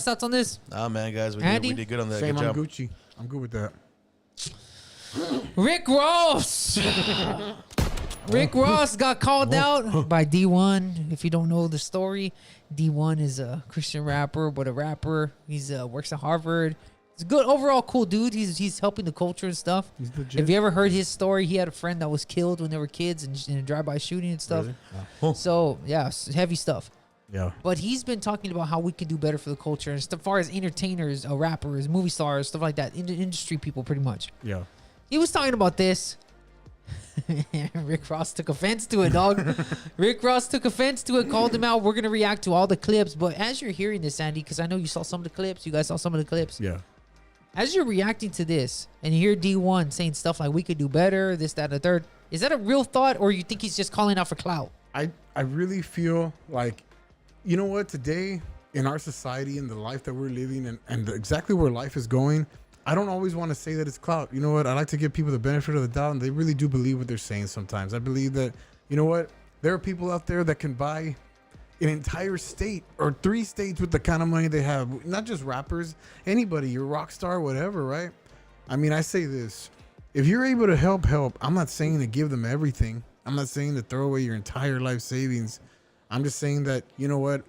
thoughts on this? Nah, man, guys, we Andy? did good on that. Same, Good I'm job. Gucci. I'm good with that. Rick Ross. Rick Ross got called out by D1. If you don't know the story, D1 is a Christian rapper, but a rapper. He's works at Harvard. He's a good, overall cool dude. He's helping the culture and stuff. He's legit. Have you ever heard his story? He had a friend that was killed when they were kids in a drive-by shooting and stuff. Really? So, yeah, heavy stuff. Yeah. But he's been talking about how we can do better for the culture as far as entertainers, rappers, movie stars, stuff like that. Industry people, pretty much. Yeah. He was talking about this. Rick Ross took offense to it, dog. Rick Ross took offense to it, called him out. We're going to react to all the clips. But as you're hearing this, Andy, because I know you saw some of the clips. You guys saw some of the clips. Yeah. As you're reacting to this and you hear D1 saying stuff like, we could do better, this, that, and the third, is that a real thought or you think he's just calling out for clout? I really feel like, you know what, today in our society and the life that we're living and exactly where life is going, I don't always want to say that it's clout. You know what? I like to give people the benefit of the doubt, and they really do believe what they're saying sometimes. I believe that, you know what? There are people out there that can buy an entire state or 3 states with the kind of money they have. Not just rappers, anybody, you're a rock star, whatever, right? I mean, I say this. If you're able to help. I'm not saying to give them everything. I'm not saying to throw away your entire life savings. I'm just saying that, you know what?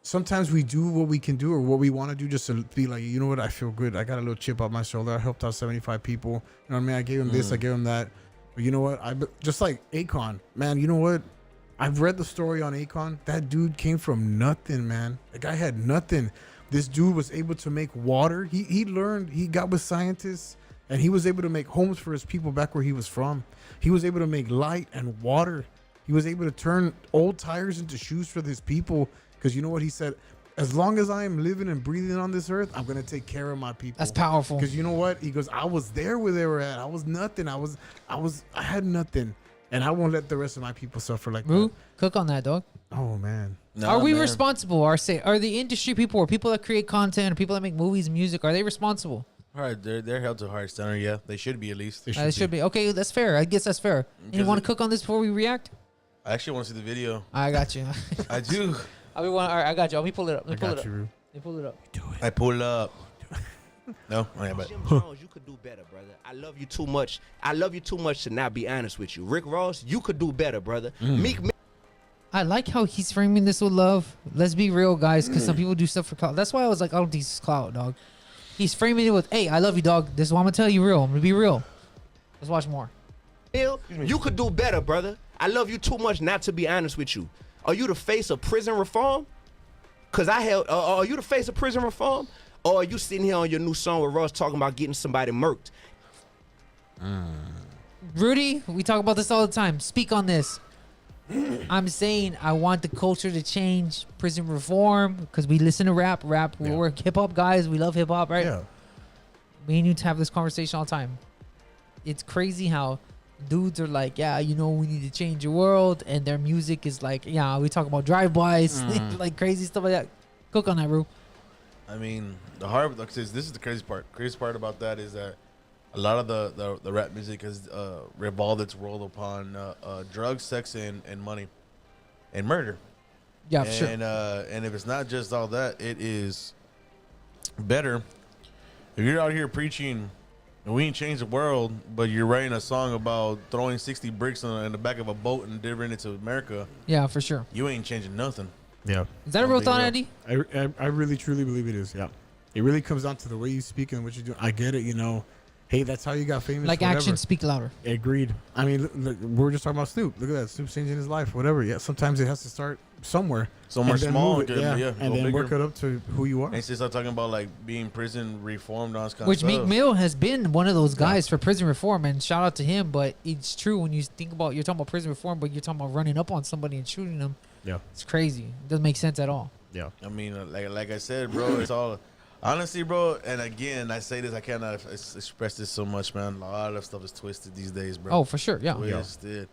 Sometimes we do what we can do or what we want to do just to be like, you know what? I feel good. I got a little chip on my shoulder. I helped out 75 people. You know what I mean? I gave them this. I gave them that. But you know what? Just like Akon, man, you know what? I've read the story on Akon. That dude came from nothing, man. The guy had nothing. This dude was able to make water. He learned. He got with scientists, and he was able to make homes for his people back where he was from. He was able to make light and water. He was able to turn old tires into shoes for his people. Because you know what he said? As long as I am living and breathing on this earth, I'm going to take care of my people. That's powerful. Because you know what? He goes, I was there where they were at. I was nothing. I had nothing. And I won't let the rest of my people suffer like Rue, that. cook on that, dog. Oh, man. Nah, Are we man. responsible? Are the industry people or people that create content or people that make movies and music, are they responsible? All right, they're held to a higher standard. Yeah, they should be at least. They should be. Okay, that's fair. I guess that's fair. And you want to cook on this before we react? I actually want to see the video. I got you. I do. All right, I got you. Let me pull it up. I got you, Rue. Let me pull it up. I pull up. No, oh, yeah, but Jim Jones, you could do better, brother. I love you too much. I love you too much to not be honest with you. Rick Ross, you could do better, brother. Meek Mill. I like how he's framing this with love. Let's be real, guys, because some people do stuff for clout. That's why I was like, I don't think this is clout, dog. He's framing it with, hey, I love you, dog. This is what I'm going to tell you real. I'm going to be real. Let's watch more. You could do better, brother. I love you too much not to be honest with you. Are you the face of prison reform? Cause are you the face of prison reform? Or are you sitting here on your new song with Ross talking about getting somebody murked? Rudy, we talk about this all the time. Speak on this. I'm saying I want the culture to change. Prison reform, because we listen to rap. We're hip hop guys. We love hip hop, right? Yeah. Me and you have this conversation all the time. It's crazy how dudes are like, yeah, you know, we need to change the world, and their music is like, yeah, we talk about drive-bys, like crazy stuff like that. Cook on that, Rue. I mean, this is the crazy part. Crazy part about that is that a lot of the rap music has revolved its world upon drugs, sex, and money, and murder. Yeah, for sure. And if it's not just all that, it is better if you're out here preaching. And we ain't changed the world, but you're writing a song about throwing 60 bricks in the back of a boat and delivering it to America. Yeah, for sure. You ain't changing nothing. Yeah. Is that a real thought, Andy? I really, truly believe it is. Yeah. It really comes down to the way you speak and what you do. I get it, you know. Hey, that's how you got famous. Like whatever. actions speak louder. Agreed. I mean, look, we're just talking about Snoop. Look at that. Snoop's changing his life, whatever. Yeah, sometimes it has to start somewhere. Somewhere and then small. move it, and then bigger. work it up to who you are. And since I'm talking about like being prison reformed on this kind Which of stuff. Meek Mill has been one of those guys for prison reform, and shout out to him. But it's true when you think about, you're talking about prison reform, but you're talking about running up on somebody and shooting them. Yeah. It's crazy. It doesn't make sense at all. Yeah. I mean, like I said, bro, it's all honestly, bro. And again, I say this, I cannot express this so much, man. A lot of stuff is twisted these days, bro. Oh, for sure. Yeah. Twisted.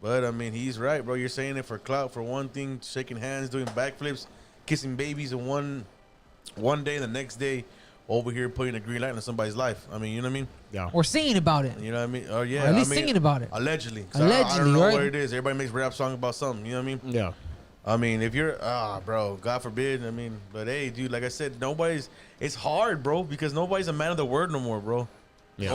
But I mean, he's right, bro. You're saying it for clout, for one thing, shaking hands, doing backflips, kissing babies in one day, the next day, over here putting a green light on somebody's life. I mean, you know what I mean? Yeah. Or singing about it. You know what I mean? Oh yeah. Or at least I mean, singing about it. Allegedly. I Allegedly, don't know right? what it is. Everybody makes rap song about something. You know what I mean? Yeah. I mean, if you're, bro, God forbid. I mean, but hey, dude, like I said, it's hard, bro, because nobody's a man of the word no more, bro. Yeah.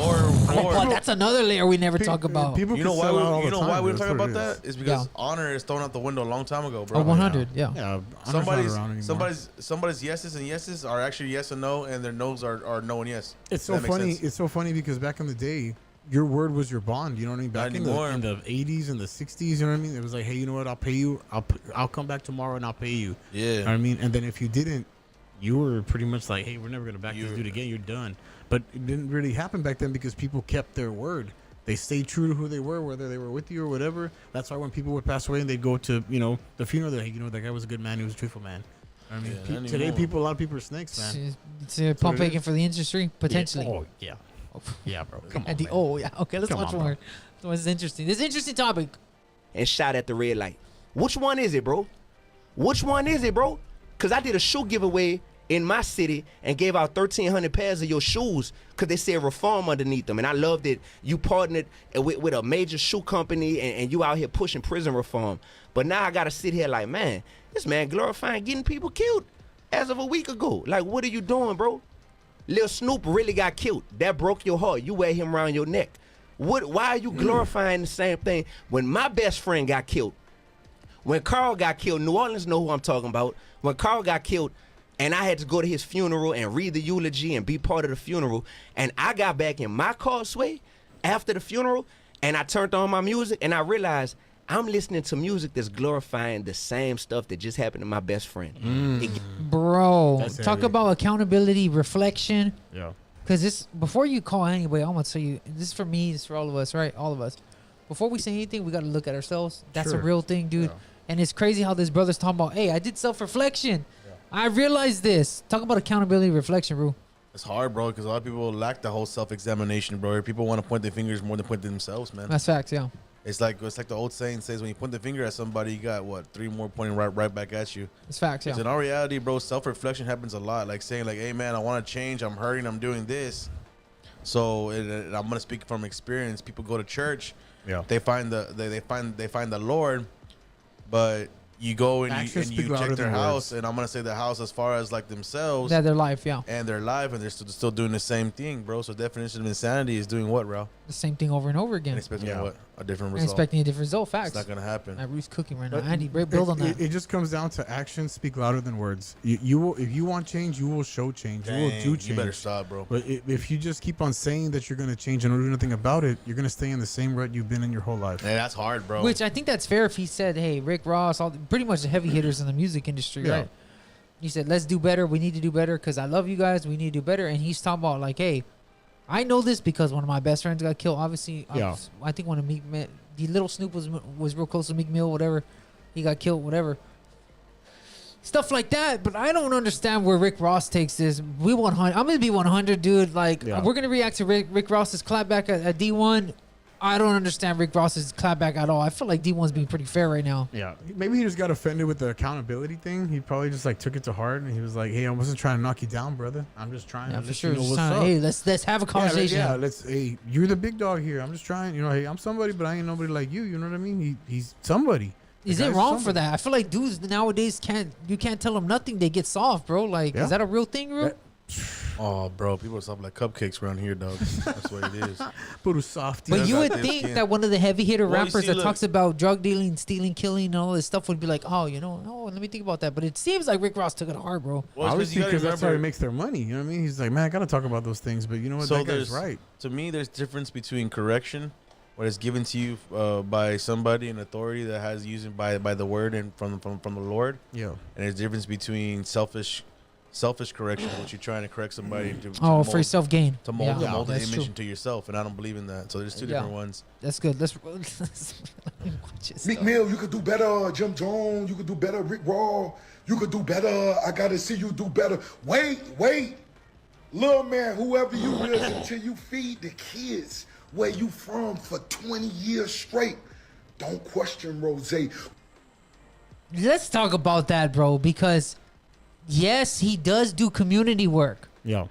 But that's another layer we never talk about. People You know can why? sell out all You the know time, why we bro. don't talk That's about what it that? It's because Yeah. honor is thrown out the window a long time ago, bro. Oh, 100, yeah. Yeah, Honor's not around anymore. Somebody's yeses and yeses are actually yes and no, and their no's are no and yes. It's so That makes funny. sense. It's so funny because back in the day, your word was your bond. You know what I mean? Back Not in the anymore. 80s and the 60s, you know what I mean? It was like, hey, you know what? I'll pay you. I'll come back tomorrow and I'll pay you. Yeah. You know what I mean? And then if you didn't, you were pretty much like, hey, we're never gonna back You- this dude again. You're done. But it didn't really happen back then because people kept their word. They stayed true to who they were, whether they were with you or whatever. That's why when people would pass away and they'd go to, the funeral, they're like, hey, you know, that guy was a good man. He was a truthful man. I mean, Yeah, not today anymore. a lot of people are snakes, man. It's a pump what it faking is. for the industry, potentially. Oh, yeah. Yeah, bro. Come on. And the, man. oh, yeah. Okay, let's Come watch on, bro. more. So this is interesting. This is an interesting topic. And shot at the red light. Which one is it, bro? Which one is it, bro? Because I did a shoe giveaway in my city and gave out 1,300 pairs of your shoes because they said reform underneath them. And I love that you partnered with a major shoe company and you out here pushing prison reform. But now I got to sit here like, man, this man glorifying getting people killed as of a week ago. Like, what are you doing, bro? Lil Snoop really got killed. That broke your heart. You wear him around your neck. Why are you glorifying the same thing when my best friend got killed? When Carl got killed, New Orleans know who I'm talking about. When Carl got killed, and I had to go to his funeral and read the eulogy and be part of the funeral, and I got back in my car, Sway, after the funeral, and I turned on my music, and I realized I'm listening to music that's glorifying the same stuff that just happened to my best friend. Bro, That's talk heavy. about accountability, reflection. Yeah. Because this, before you call anybody, I'm going to tell you, this is for me, this is for all of us, right? All of us. Before we say anything, we got to look at ourselves. That's Sure. a real thing, dude. Yeah. And it's crazy how this brother's talking about, hey, I did self-reflection. I realized this. Talk about accountability, reflection, bro. It's hard, bro, because a lot of people lack the whole self-examination, bro. People want to point their fingers more than point to themselves, man. That's facts, yeah. It's like the old saying says, when you point the finger at somebody, you got what, 3 more pointing right back at you. It's facts, yeah. So in our reality, bro, self-reflection happens a lot. Like saying, like, hey, man, I want to change. I'm hurting. I'm doing this. So and I'm gonna speak from experience. People go to church. Yeah. They find the they find the Lord, but you go and Actions you speak louder check their than house, words. and I'm gonna say the house as far as like themselves Yeah, their life, yeah. and their life, and they're still doing the same thing, bro. So definition of insanity is doing what, Ralph? The same thing over and over again. And expecting Yeah. what? A different And result. expecting a different result, facts. It's not gonna happen. Ruth's cooking right now. But Andy, build on that. It just comes down to actions speak louder than words. You will, if you want change, you will show change. You will Dang, do you change. better stop, bro. But if you just keep on saying that you're going to change and don't do nothing about it, you're going to stay in the same rut you've been in your whole life. Hey, that's hard, bro. Which I think that's fair if he said, hey, Rick Ross, pretty much the heavy hitters in the music industry, Yeah. right? He said, let's do better. We need to do better because I love you guys. We need to do better. And he's talking about, like, hey, I know this because one of my best friends got killed. Obviously, Yeah. I think one of the little Snoop was real close to Meek Mill, whatever. He got killed, whatever. Stuff like that. But I don't understand where Rick Ross takes this. I'm going to be 100, dude. Like, Yeah. we're going to react to Rick Ross's clapback at D1. I don't understand Rick Ross's clapback at all. I feel like D1's being pretty fair right now. Yeah. Maybe he just got offended with the accountability thing. He probably just like took it to heart and he was like, hey, I wasn't trying to knock you down, brother. I'm just trying Yeah, to for let sure. you know Just what's trying to- up. hey, let's have a conversation. Hey, you're the big dog here. I'm just trying, hey, I'm somebody, but I ain't nobody like you. You know what I mean? He's somebody. Is The it guy's wrong for somebody. that? I feel like dudes nowadays you can't tell them nothing. They get soft, bro. Like, Yeah. is that a real thing, bro? Oh, bro, people are something like cupcakes around here, dog. That's what it is. Put a softy. But That's you not would thick think skin. that one of the heavy hitter Well, you rappers see, that look. talks about drug dealing, stealing, killing, and all this stuff would be like, oh, let me think about that. But it seems like Rick Ross took it hard, bro. Well, it's Obviously, you gotta because that's how he remember- makes their money. You know what I mean? He's like, man, I got to talk about those things. But you know what? So That guy's there's right. To me, there's difference between correction, what is given to you by somebody in authority that has using by the word and from the Lord, Yeah. and there's difference between selfish correction, which you're trying to correct somebody to Oh, mold, for self gain. to mold, Yeah, to mold an that's image true. into yourself, and I don't believe in that. So there's two Yeah. different ones. That's good. Let's let me watch this Meek stuff. Mill, you could do better. Jim Jones, you could do better. Rick Raw, you could do better. I gotta see you do better. Wait. Little man, whoever you is, until you feed the kids where you from for 20 years straight. Don't question Rose. Let's talk about that, bro, because yes, he does do community work, Yeah.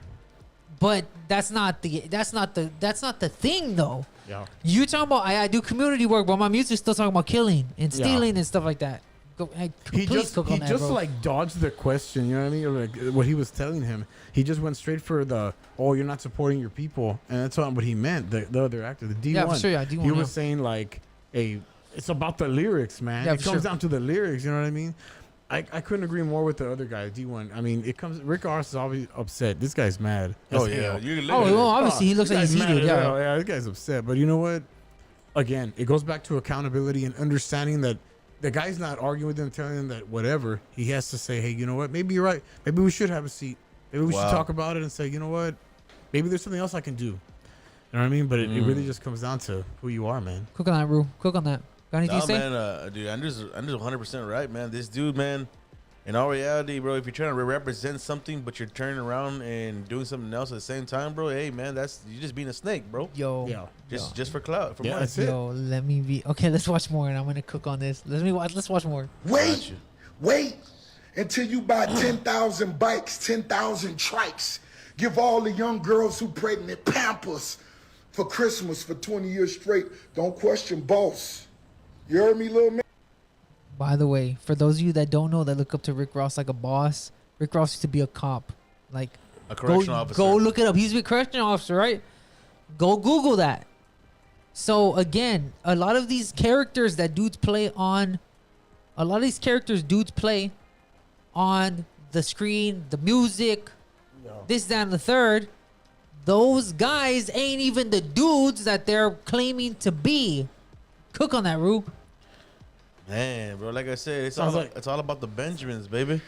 but that's not the thing though. Yeah. You talking about I do community work, but my music's still talking about killing and stealing and stuff like that. He please just cook on that, bro. like dodged the question, you know what I mean? Or like what he was telling him. He just went straight for you're not supporting your people, and that's not what he meant. The other actor, the D1. Yeah, for sure, yeah, D1, He yeah. was saying like, it's about the lyrics, man. Yeah, it for comes sure. down to the lyrics, you know what I mean? I couldn't agree more with the other guy, D1. I mean, Rick Ross is obviously upset. This guy's mad. Oh as yeah, hell. you Oh, well, obviously he looks like This he's guy's mad heated. as Yeah. hell. Yeah, this guy's upset. But you know what? Again, it goes back to accountability and understanding that the guy's not arguing with him, telling him that whatever. He has to say, hey, you know what? Maybe you're right. Maybe we should have a seat. Maybe we should talk about it and say, you know what? Maybe there's something else I can do. You know what I mean? But it really just comes down to who you are, man. Cook on that, Rue. Cook on that. Got anything to say? man, dude, I'm just 100% right, man. This dude, man. In all reality, bro, if you're trying to represent something, but you're turning around and doing something else at the same time, bro, hey, man, you're just being a snake, bro. Yo. Yeah. Just for clout, for money. That's it. Yo, let me be. Okay, let's watch more, and I'm gonna cook on this. Let's watch more. Wait until you buy 10,000 bikes, 10,000 trikes. Give all the young girls who pregnant Pampers for Christmas for 20 years straight. Don't question boss. You heard me, little man? By the way, for those of you that don't know, that look up to Rick Ross like a boss, Rick Ross used to be a cop. Like, A correctional officer. Go look it up. He's a correctional officer, right? Go Google that. So, again, a lot of these characters that dudes play on, on the screen, the music, this, that, and the third, those guys ain't even the dudes that they're claiming to be. Cook on that, Rue. Man, bro, like I said, it's Sounds all about the Benjamins, baby.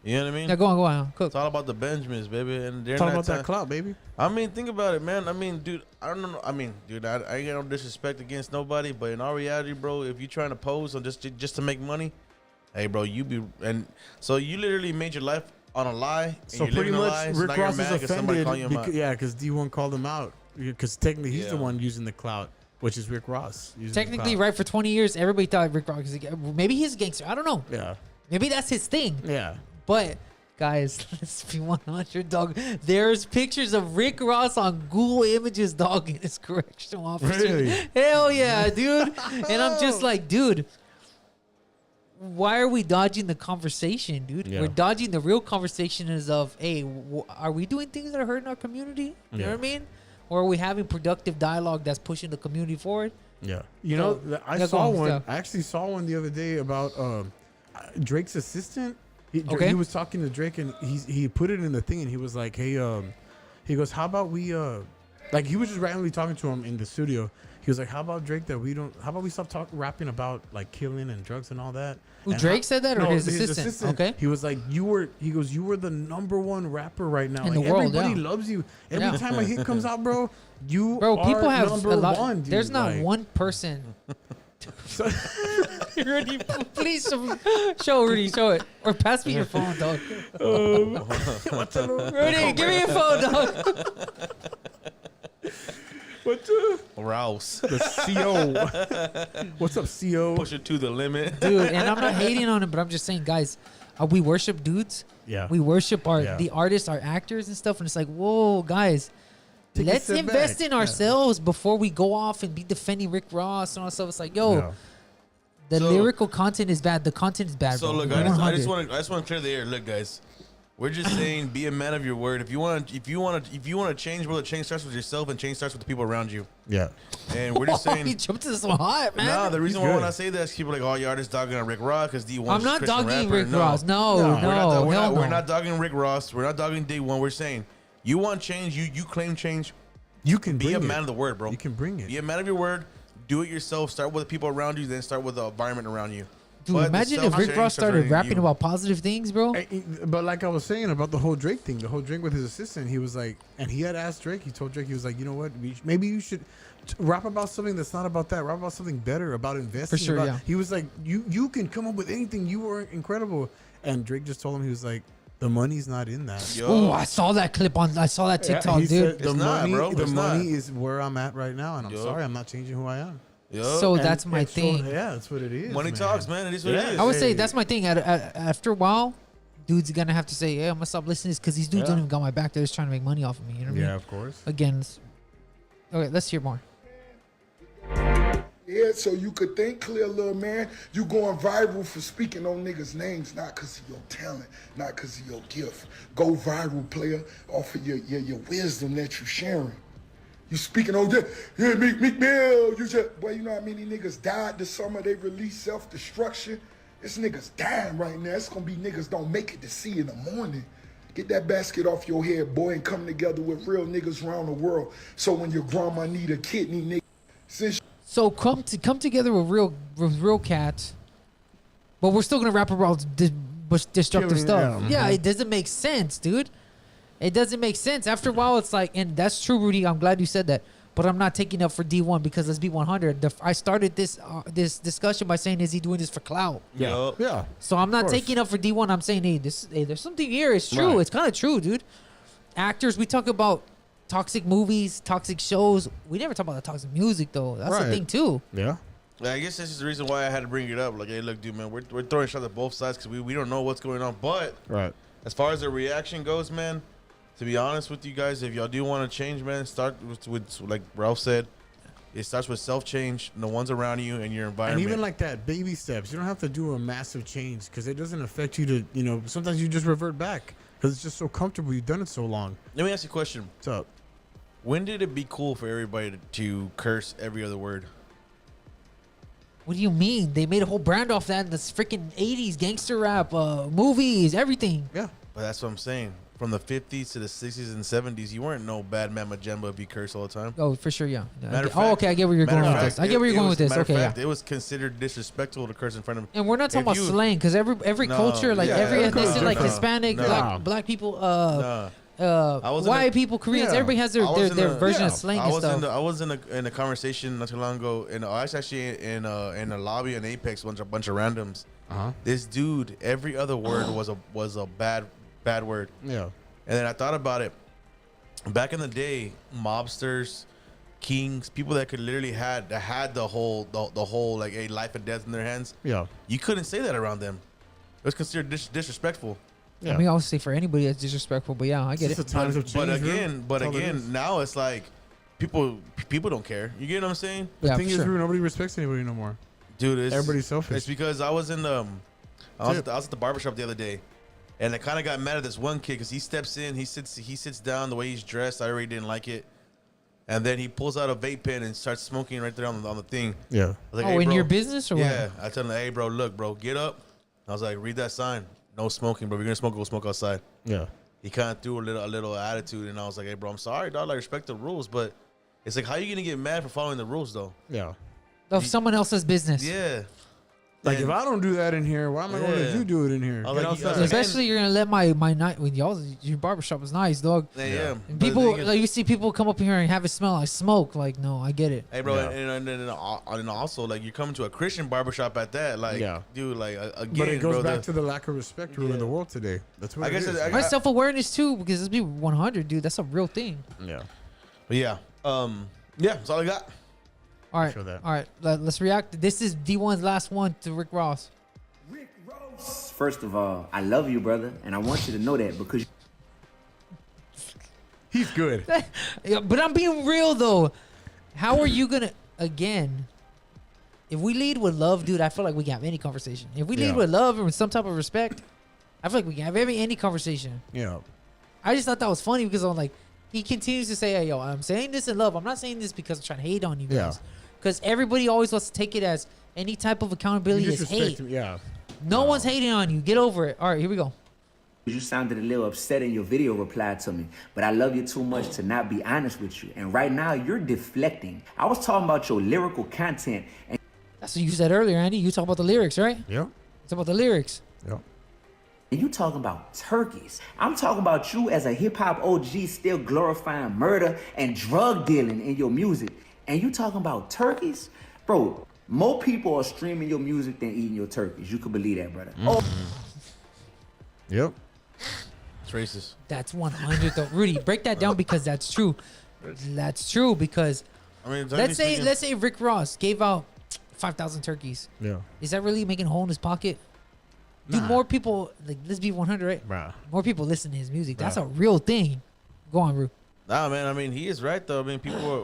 You know what I mean? Yeah, go on. Cook. It's all about the Benjamins, baby. And they're Talk not about that time- clout, baby. I mean, think about it, man. I mean, dude, I don't know. I mean, dude, I ain't got no disrespect against nobody, but in all reality, bro, if you're trying to pose on just to make money, hey, bro, so you literally made your life on a lie. So and you're pretty living a much, lie, so Rick now you're Ross mad is 'cause somebody offended. calling you out. Yeah, because D1 called him out. Because technically, he's the Yeah. one using the clout, which is Rick Ross. using the Technically, clout. right, for 20 years, everybody thought Rick Ross maybe he's a gangster. I don't know. Yeah. Maybe that's his thing. Yeah. But, guys, let's be 100, dog. There's pictures of Rick Ross on Google Images, dog, in his correctional officer. Really? Hell yeah, dude. And I'm just like, dude, why are we dodging the conversation, dude? Yeah. We're dodging the real conversation is of, hey, are we doing things that are hurting our community? You know Yeah. what I mean? Or are we having productive dialogue that's pushing the community forward? Yeah. You know, I go saw on, one. yeah. I actually saw one the other day about Drake's assistant. Okay. He was talking to Drake, and he put it in the thing, and he was like, hey, he goes, how about we, like, he was just randomly talking to him in the studio. He was like, how about Drake how about we stop rapping about, like, killing and drugs and all that? Who, And Drake said that, or his assistant? Okay. He was like, you were the #1 rapper right now. In the Like, world, everybody yeah. loves you. Every Yeah. time a hit comes out, bro, you Bro, are people have number a lot. one, dude. There's not Like, one person. so- Rudy, please show Rudy, show it, or pass me your phone, dog. Rudy, give me your phone, dog. Ralph's. The CO. What's up, CO? Push it to the limit. Dude, and I'm not hating on him, but I'm just saying, guys, we worship dudes. Yeah. We worship Yeah. the artists, our actors and stuff, and it's like, whoa, guys. Take a Let's step invest back. in ourselves before we go off and be defending Rick Ross and all that stuff. It's like, yo, Yeah. the So- lyrical content is bad. The content is bad. So bro. look, We're I just 100. want to clear the air. Look, guys, we're just saying, be a man of your word. If you want to change, well, the change starts with yourself, and change starts with the people around you. Yeah. And we're just he saying. jumped to this one hot, man. No, the reason He's why when good. I say that is people are like, oh, you artists dogging on Rick Ross because D1. I'm not dogging rapper. Rick No. Ross. No, No, no, We're no. not dogging Rick Ross. We're not dogging D1. We're saying you want change. You claim change. You can Be bring a it. man of the word, bro. You can bring it. Be a man of your word. Do it yourself. Start with the people around you, then start with the environment around you. Dude, But the imagine if Rick self-change Ross starts started with rapping you. about positive things, bro. But like I was saying about the whole Drake thing, the whole Drake with his assistant, he was like, and he had asked Drake, he told Drake, he was like, you know what, maybe you should rap about something that's not about that. Rap about something better, about investing. For sure, about, yeah. He was like, you can come up with anything. You were incredible. And Drake just told him, he was like, the money's not in that. Yo. Oh, I saw that clip I saw that TikTok, he dude. said, the It's not, money, bro. the It's money not. is where I'm at right now, and I'm Yo. sorry, I'm not changing who I am. Yo. So And- that's my and so- thing. yeah, that's what it is. Money talks, man. It is what Yeah. it is. I would say Hey. that's my thing. After a while, dude's gonna have to say, "Hey, I'm gonna stop listening to this," because these dudes Yeah. don't even got my back. They're just trying to make money off of me. You know what I mean? Yeah, of course. Again, okay, let's hear more. Yeah, so you could think clear, little man. You going viral for speaking on niggas' names, not because of your talent, not because of your gift. Go viral, player, off of your wisdom that you sharing. You speaking on that, yeah, Meek Mill, you just, boy, you know how many niggas died this summer, they released self-destruction? This niggas dying right now. It's gonna be niggas don't make it to see in the morning. Get that basket off your head, boy, and come together with real niggas around the world. So when your grandma need a kidney, nigga, since So come together with real cats, but we're still gonna rap about destructive stuff. Yeah, it doesn't make sense, dude. It doesn't make sense. After a while, it's like, and that's true, Rudy. I'm glad you said that. But I'm not taking up for D1 because let's be 100. I started this discussion by saying, is he doing this for clout? Yeah. Yeah. So I'm not taking up for D1. I'm saying, hey, there's something here. It's true. Right. It's kind of true, dude. Actors, we talk about toxic movies, toxic shows. We never talk about the toxic music, though. That's the thing, too. Yeah. I guess this is the reason why I had to bring it up. Like, hey, look, dude, man, we're throwing shots at both sides because we don't know what's going on. But as far as the reaction goes, man, to be honest with you guys, if y'all do want to change, man, start with like Ralph said, it starts with self-change, the ones around you and your environment. And even like that, baby steps. You don't have to do a massive change because it doesn't affect you to, sometimes you just revert back because it's just so comfortable. You've done it so long. Let me ask you a question. What's up? When did it be cool for everybody to curse every other word? What do you mean? They made a whole brand off that in the freaking 80s, gangster rap, movies, everything. Yeah. But that's what I'm saying. From the 50s to the 60s and 70s, you weren't no bad mamma jemba if you curse all the time. Oh, for sure, yeah. Matter of fact- okay, I get where you're going with this. I get where you're going with this. Matter of Okay, fact, yeah. it was considered disrespectful to curse in front of. And we're not talking If about you- slang because every No, culture, like yeah, every no, ethnicity, like no, Hispanic, no. black people, I was in white a- people, Koreans, Yeah. everybody has I was their in a- version yeah. of slang I and was stuff. I was in a conversation not too long ago, and I was actually in a lobby in Apex, a bunch of randoms. This dude, every other word was a bad word. Yeah. And then I thought about it. Back in the day, mobsters, kings, people that could literally had the whole like a life and death in their hands. Yeah. You couldn't say that around them. It was considered disrespectful. Yeah. I mean, I would say for anybody that's disrespectful, but yeah, I get It's it. just the times have But changed. again, That's all it is. now it's like people don't care. You get what I'm saying? The Yeah, thing for is, sure. Rudy, nobody respects anybody no more. Dude, Everybody's selfish. It's because I was in the I was at the barbershop the other day, and I kind of got mad at this one kid because he steps in, he sits down, the way he's dressed, I already didn't like it, and then he pulls out a vape pen and starts smoking right there on the thing. Yeah. I was like, Oh, hey, in bro. your business or what? Yeah, I tell him, hey, bro, look, bro, get up. I was like, read that sign, no smoking, bro. If you're gonna smoke, go smoke outside. Yeah. He kind of threw a little attitude, and I was like, hey, bro, I'm sorry, dog. I respect the rules, but it's like, how you gonna get mad for following the rules, though? Yeah. Of someone else's business. Yeah. Like, And- if I don't do that in here, why am I going to let Yeah. you do it in here? I was Get like, outside. I was like, Especially you're gonna let my night when your barbershop was nice, dog. Yeah. And But the people thing is- like you see people come up here and have it smell like smoke. Like, no, I get it. Hey, bro, Yeah. and also, like, you're coming to a Christian barbershop at that. Like, Yeah. dude, like, again, But it goes bro, back to the lack of respect ruling Yeah. the world today. That's what I it guess is. it- My self awareness too, because let's be 100, dude. That's a real thing. Yeah. But yeah. That's all I got. All right, Show that. all right. Let's react. This is D1's last one to Rick Ross. First of all, I love you, brother, and I want you to know that because He's good. Yeah, but I'm being real though. How are you gonna again? If we lead with love, dude, I feel like we can have any conversation. If we lead Yeah. with love and with some type of respect, I feel like we can have any conversation. Yeah. I just thought that was funny because I'm like, he continues to say, "Hey, yo, I'm saying this in love. I'm not saying this because I'm trying to hate on you Yeah. guys." Because everybody always wants to take it as any type of accountability You is disrespect hate. him. Yeah. No one's hating on you. Get over it. All right, here we go. you sounded a little upset in your video reply to me. But I love you too much to not be honest with you. And right now, you're deflecting. I was talking about your lyrical content, and That's what you said earlier, Andy. You talk about the lyrics, right? Yeah. It's about the lyrics. Yeah. you talking about turkeys. I'm talking about you as a hip-hop OG still glorifying murder and drug dealing in your music. And you talking about turkeys? Bro, more people are streaming your music than eating your turkeys. You could believe that, brother. Oh, Yep. It's racist. That's 100 though. Rudy, break that down because that's true. That's true because I mean, let's say Rick Ross gave out 5,000 turkeys. Yeah. Is that really making a hole in his pocket? Dude, more people, like, let's be 100, right? Bruh. More people listen to his music. That's a real thing. Go on, Ru. Nah, man. I mean, he is right though. I mean,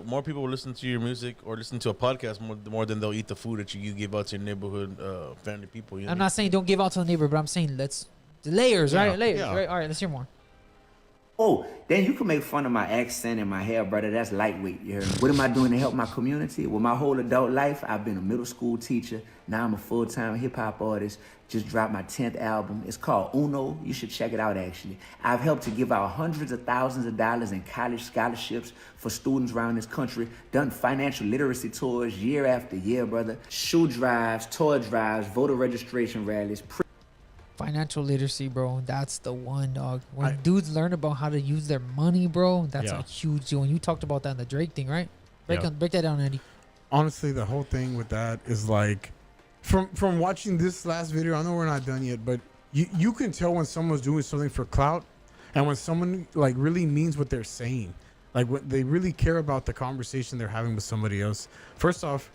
more people will listen to your music or listen to a podcast more than they'll eat the food that you give out to your neighborhood family people. You know I'm what not saying don't give out to the neighbor, but I'm saying the layers, right? Layers, right? All right, let's hear more. Oh, then you can make fun of my accent and my hair, brother. That's lightweight. You heard me? What am I doing to help my community? Well, my whole adult life, I've been a middle school teacher. Now I'm a full-time hip-hop artist. Just dropped my 10th album. It's called Uno. You should check it out, actually. I've helped to give out hundreds of thousands of dollars in college scholarships for students around this country. Done financial literacy tours year after year, brother. Shoe drives, toy drives, voter registration rallies. Financial literacy, bro. That's the one, dog. When dudes learn about how to use their money, bro, that's a huge deal. And you talked about that in the Drake thing, right? Break that down, Andy. Honestly, the whole thing with that is like, from watching this last video, I know we're not done yet, but you can tell when someone's doing something for clout, and when someone like really means what they're saying, like what they really care about the conversation they're having with somebody else. First off,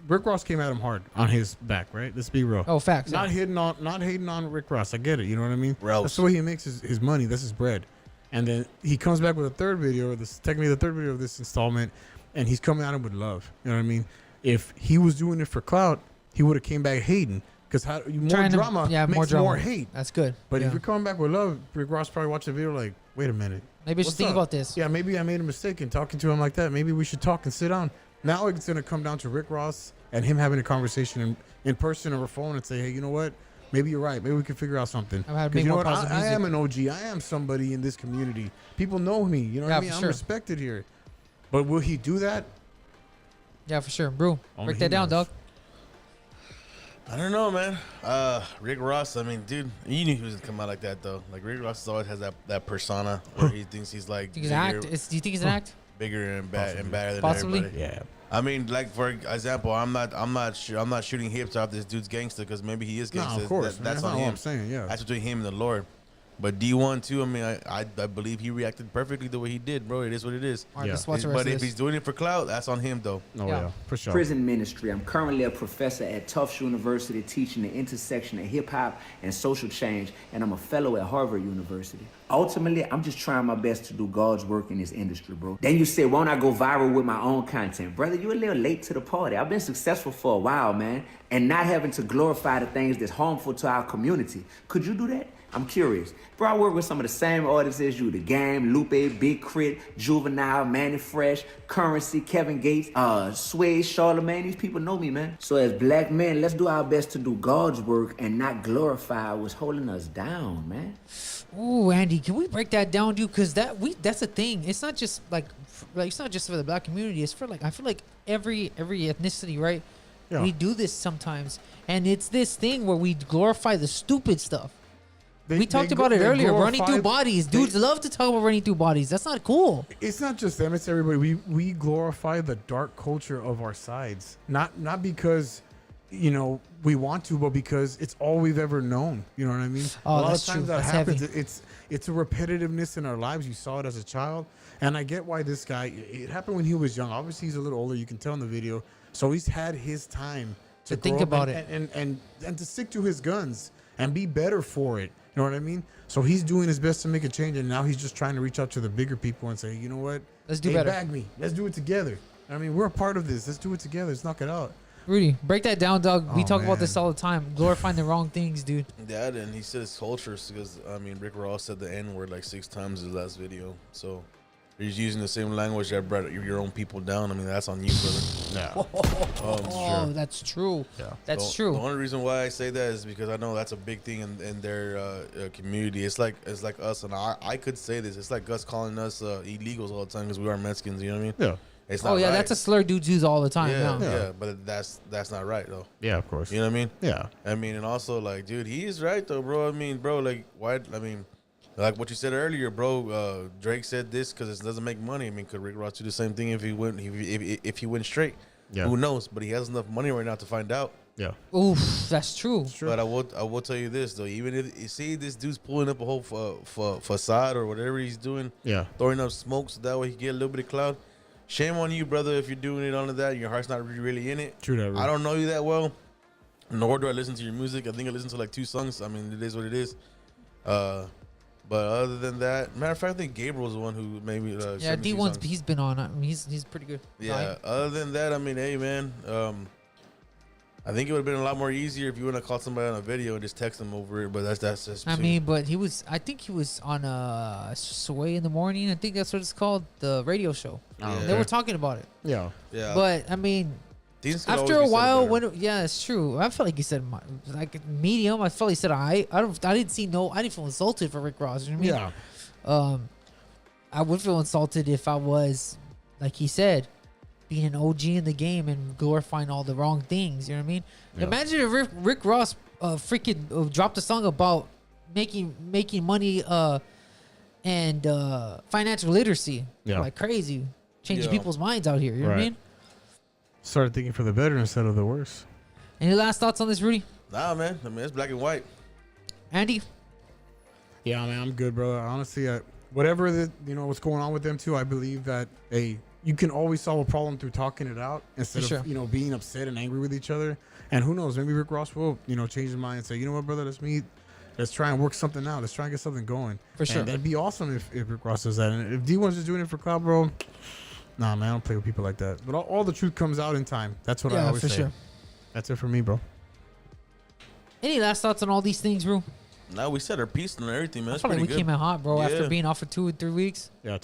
Rick Ross came at him hard on his back, right? Let's be real. Oh, facts. Not hating on Rick Ross. I get it. You know what I mean? Ralf. That's the way he makes his money. That's his bread. And then he comes back with a third video. This technically the third video of this installment, and he's coming at him with love. You know what I mean? If he was doing it for clout, he would have came back hating because more drama makes more hate. That's good. But if you're coming back with love, Rick Ross probably watched the video like, wait a minute. Maybe I should think about this. Yeah, maybe I made a mistake in talking to him like that. Maybe we should talk and sit down. Now it's going to come down to Rick Ross and him having a conversation in person over phone and say, hey, you know what? Maybe you're right. Maybe we can figure out something. Because you know what? I am an OG. I am somebody in this community. People know me. You know what I mean? I'm respected here. But will he do that? Yeah, for sure. Bro, break that down, dog. I don't know, man. Rick Ross, I mean, dude, you knew he was going to come out like that, though. Like, Rick Ross always has that persona where he thinks he's like... Do you think it's an act? Bigger and better than Possibly. everybody. Yeah. I mean, like for example, I'm not shooting hips off this dude's gangster because maybe he is gangster. No, of course. That's on not him. what I'm saying. Yeah. That's between him and the Lord. But D1 too. I mean, I believe he reacted perfectly the way he did, bro. It is what it is. All right, let's watch the rest But of if this. he's doing it for clout, that's on him though. Oh yeah, for sure. Prison ministry. I'm currently a professor at Tufts University teaching the intersection of hip hop and social change, and I'm a fellow at Harvard University. Ultimately, I'm just trying my best to do God's work in this industry, bro. Then you say, won't I go viral with my own content? Brother, you're a little late to the party. I've been successful for a while, man, and not having to glorify the things that's harmful to our community. Could you do that? I'm curious. Bro, I work with some of the same artists as you. The Game, Lupe, Big Crit, Juvenile, Manny Fresh, Currency, Kevin Gates, Sway, Charlamagne. These people know me, man. So as black men, let's do our best to do God's work and not glorify what's holding us down, man. Ooh, Andy, can we break that down, dude? Because that's a thing. It's not just like it's not just for the black community. It's for I feel like every ethnicity, right? Yeah. We do this sometimes, and it's this thing where we glorify the stupid stuff. We talked about it earlier, running through bodies. Dudes love to talk about running through bodies. That's not cool. It's not just them, it's everybody. We glorify the dark culture of our sides. Not because, we want to, but because it's all we've ever known. You know what I mean? Oh, a lot that's of times true. that That's happens. heavy. It's a repetitiveness in our lives. You saw it as a child. And I get why this guy, it happened when he was young. Obviously, he's a little older. You can tell in the video. So he's had his time to think about it. And to stick to his guns and be better for it. You know what I mean? So he's doing his best to make a change, and now he's just trying to reach out to the bigger people and say, you know what? Let's do better. Bag me. Let's do it together. I mean, we're a part of this. Let's do it together. Let's knock it out. Rudy, break that down, dog. We talk about man. this all the time. Glorifying the wrong things, dude. Yeah, and he said it's cultures because Rick Ross said the N word like 6 times in his last video. So he's using the same language that brought your own people down. I mean, that's on you, brother. Yeah. Oh, that's true. Yeah, that's true. The only reason why I say that is because I know that's a big thing in their community. It's like us, and I could say this. It's like us calling us illegals all the time because we are Mexicans. You know what I mean? Yeah. It's not right. That's a slur dudes use all the time. Yeah, but that's not right though. Yeah, of course. You know what I mean? Yeah. I mean, and also dude, he is right though, bro. I mean, bro, why? I mean, like what you said earlier, bro. Drake said this because it doesn't make money. I mean, could Rick Ross do the same thing if he went straight? Yeah. Who knows? But he has enough money right now to find out. Yeah. Oof, that's true. But I will tell you this though. Even if you see this dude's pulling up a whole facade or whatever he's doing, throwing up smoke so that way he get a little bit of cloud. Shame on you, brother, if you're doing it on that and your heart's not really in it. True that. Really. I don't know you that well, nor do I listen to your music. I think I listened to 2 songs. I mean, it is what it is. But But other than that, matter of fact, I think Gabriel's the one who made me. Yeah, send me a few D1's songs. he's been on. I mean, he's pretty good. Yeah. Other than that, I mean, hey man, I think it would have been a lot more easier if you would have caught somebody on a video and just text them over it. But that's just. I mean, but he was. I think he was on Sway in the Morning. I think that's what it's called, the radio show. Oh, They were talking about it. Yeah. Yeah. But I mean, Deans could after always a be said while, better. yeah, it's true. I felt like he said like medium. I felt he said I didn't feel insulted for Rick Ross. You know what I mean? Yeah. I would feel insulted if I was, like he said, being an OG in the game and glorifying all the wrong things. You know what I mean? Yeah. Imagine if Rick Ross freaking dropped a song about making money and financial literacy. Yeah. Like crazy. Changing Yeah. people's minds out here. You know what I Right. mean? Started thinking for the better instead of the worse. Any last thoughts on this, Rudy? Nah, man. I mean, it's black and white. Andy? Yeah, man, I'm good, bro. Honestly, whatever what's going on with them too, I believe that you can always solve a problem through talking it out instead For of sure. being upset and angry with each other. And who knows, maybe Rick Ross will change his mind and say, you know what, brother, let's meet. Let's try and work something out. Let's try and get something going. For sure. And that'd be awesome if Rick Ross does that. And if D1's just doing it for clout, bro, nah, man, I don't play with people like that. But all the truth comes out in time. That's what I Yeah, always for say. sure. That's it for me, bro. Any last thoughts on all these things, bro? Now we said our piece and everything, man. I That's felt like pretty we good. came in hot, bro, after Yeah. being off for 2 or 3 weeks. Yeah.